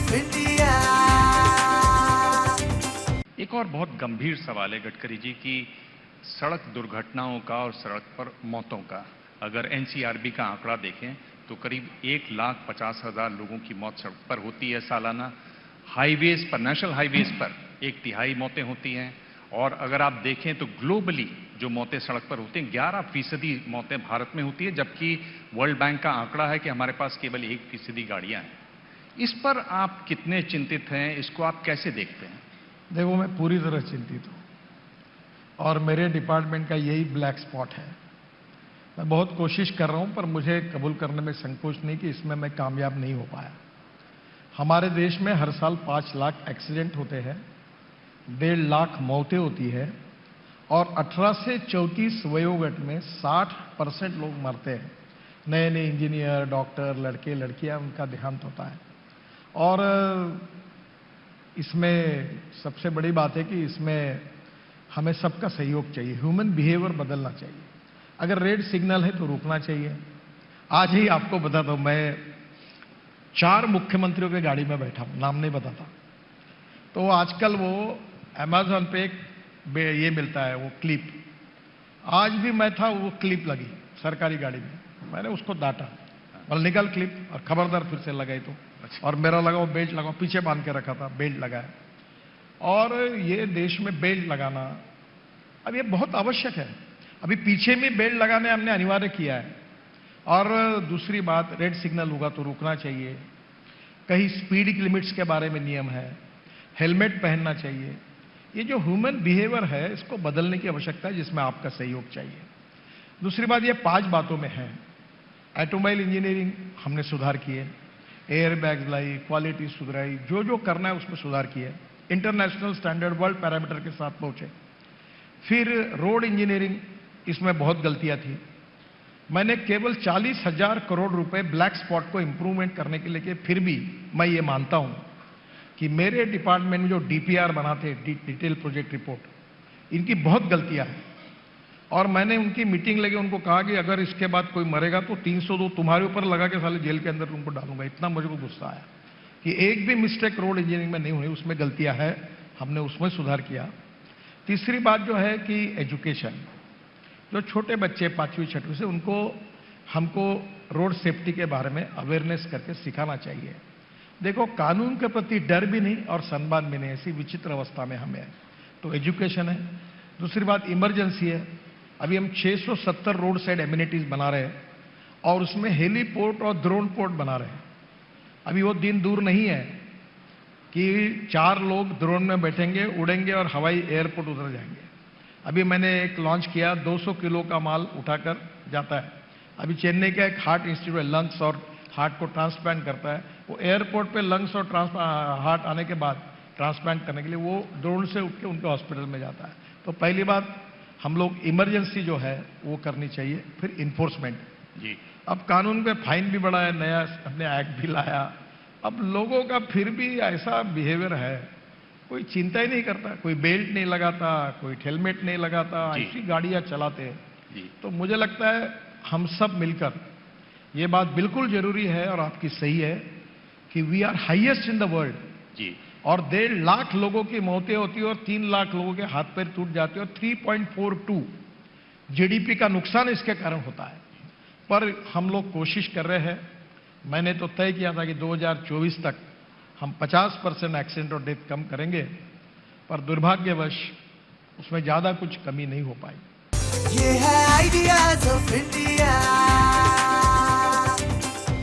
Of India. एक और बहुत गंभीर सवाल है गडकरी जी की सड़क दुर्घटनाओं का और सड़क पर मौतों का। अगर एनसीआरबी का आंकड़ा देखें तो करीब 1,50,000 लोगों की मौत सड़क पर होती है सालाना। हाईवेज पर, नेशनल हाईवेज पर 1/3 मौतें होती हैं। और अगर आप देखें तो ग्लोबली जो मौतें सड़क पर होती हैं 11% मौतें भारत में होती है, जबकि वर्ल्ड बैंक का आंकड़ा है कि हमारे पास केवल 1% गाड़ियां हैं। इस पर आप कितने चिंतित हैं? इसको आप कैसे देखते हैं? देखो, मैं पूरी तरह चिंतित हूं और मेरे डिपार्टमेंट का यही ब्लैक स्पॉट है। मैं बहुत कोशिश कर रहा हूं पर मुझे कबूल करने में संकोच नहीं कि इसमें मैं कामयाब नहीं हो पाया। हमारे देश में हर साल 5 लाख एक्सीडेंट होते हैं, 1.5 लाख मौतें होती है और 18 से 34 वयोगट में 60% लोग मरते हैं। नए नए इंजीनियर, डॉक्टर, लड़के लड़कियां, उनका देहांत होता है। और इसमें सबसे बड़ी बात है कि इसमें हमें सबका सहयोग चाहिए। ह्यूमन बिहेवियर बदलना चाहिए। अगर रेड सिग्नल है तो रुकना चाहिए। आज ही आपको बताता हूं, मैं 4 मुख्यमंत्रियों की गाड़ी में बैठा हूं, नाम नहीं बताता। तो आजकल वो अमेज़न पे एक ये मिलता है, वो क्लिप। आज भी मैं था, वो क्लिप लगी सरकारी गाड़ी में, मैंने उसको डांटा और निकल क्लिप, और खबरदार फिर से लगाई तो। और मेरा लगाओ, बेल्ट लगाओ, पीछे बांध के रखा था, बेल्ट लगाया। और ये देश में बेल्ट लगाना अब ये बहुत आवश्यक है। अभी पीछे में बेल्ट लगाने हमने अनिवार्य किया है। और दूसरी बात, रेड सिग्नल होगा तो रुकना चाहिए। कहीं स्पीड लिमिट्स के बारे में नियम है, हेलमेट पहनना चाहिए। ये जो ह्यूमन बिहेवियर है, इसको बदलने की आवश्यकता है, जिसमें आपका सहयोग चाहिए। दूसरी बात, ये 5 बातों में है। ऑटोमोबाइल इंजीनियरिंग हमने सुधार किए, एयर बैग्स लाई, क्वालिटी सुधराई, जो जो करना है उसमें सुधार किए। इंटरनेशनल स्टैंडर्ड, वर्ल्ड पैरामीटर के साथ पहुंचे। फिर रोड इंजीनियरिंग, इसमें बहुत गलतियां थी। मैंने केवल 40,000 करोड़ रुपए ब्लैक स्पॉट को इंप्रूवमेंट करने के लिए, फिर भी मैं ये मानता हूं कि मेरे डिपार्टमेंट में जो डीपीआर बनाते, डिटेल प्रोजेक्ट रिपोर्ट, इनकी बहुत गलतियां हैं। और मैंने उनकी मीटिंग लेके उनको कहा कि अगर इसके बाद कोई मरेगा तो 302 तुम्हारे ऊपर लगा के साले जेल के अंदर उनको डालूंगा। इतना मुझको गुस्सा आया कि एक भी मिस्टेक रोड इंजीनियरिंग में नहीं हुई, उसमें गलतियां है, हमने उसमें सुधार किया। तीसरी बात जो है कि एजुकेशन, जो छोटे बच्चे 5वीं 6वीं से, उनको हमको रोड सेफ्टी के बारे में अवेयरनेस करके सिखाना चाहिए। देखो, कानून के प्रति डर भी नहीं और सम्मान भी नहीं, ऐसी विचित्र अवस्था में हमें है। तो एजुकेशन है। दूसरी बात, इमरजेंसी है। अभी हम 670 रोड साइड एमिनिटीज बना रहे हैं और उसमें हेलीपोर्ट और ड्रोन पोर्ट बना रहे हैं। अभी वो दिन दूर नहीं है कि 4 लोग ड्रोन में बैठेंगे, उड़ेंगे और हवाई एयरपोर्ट उतर जाएंगे। अभी मैंने एक लॉन्च किया, 200 किलो का माल उठाकर जाता है। अभी चेन्नई का एक हार्ट इंस्टीट्यूट, लंग्स और हार्ट को ट्रांसप्लांट करता है। वो एयरपोर्ट पे लंग्स और हार्ट आने के बाद ट्रांसप्लांट करने के लिए वो ड्रोन से उठ के उनके हॉस्पिटल में जाता है। तो पहली बात, हम लोग इमरजेंसी जो है वो करनी चाहिए। फिर इन्फोर्समेंट जी, अब कानून पे फाइन भी बढ़ा है, नया हमने एक्ट भी लाया। अब लोगों का फिर भी ऐसा बिहेवियर है, कोई चिंता ही नहीं करता, कोई बेल्ट नहीं लगाता, कोई हेलमेट नहीं लगाता, ऐसी गाड़ियां चलाते हैं। तो मुझे लगता है हम सब मिलकर, ये बात बिल्कुल जरूरी है और आपकी सही है कि we are highest in the world जी। और 1.5 लाख लोगों की मौतें होती है और 3 लाख लोगों के हाथ पैर टूट जाते हैं और 3.42 जीडीपी का नुकसान इसके कारण होता है। पर हम लोग कोशिश कर रहे हैं। मैंने तो तय किया था कि 2024 तक हम 50% एक्सीडेंट और डेथ कम करेंगे, पर दुर्भाग्यवश उसमें ज्यादा कुछ कमी नहीं हो पाई। ये है आइडिया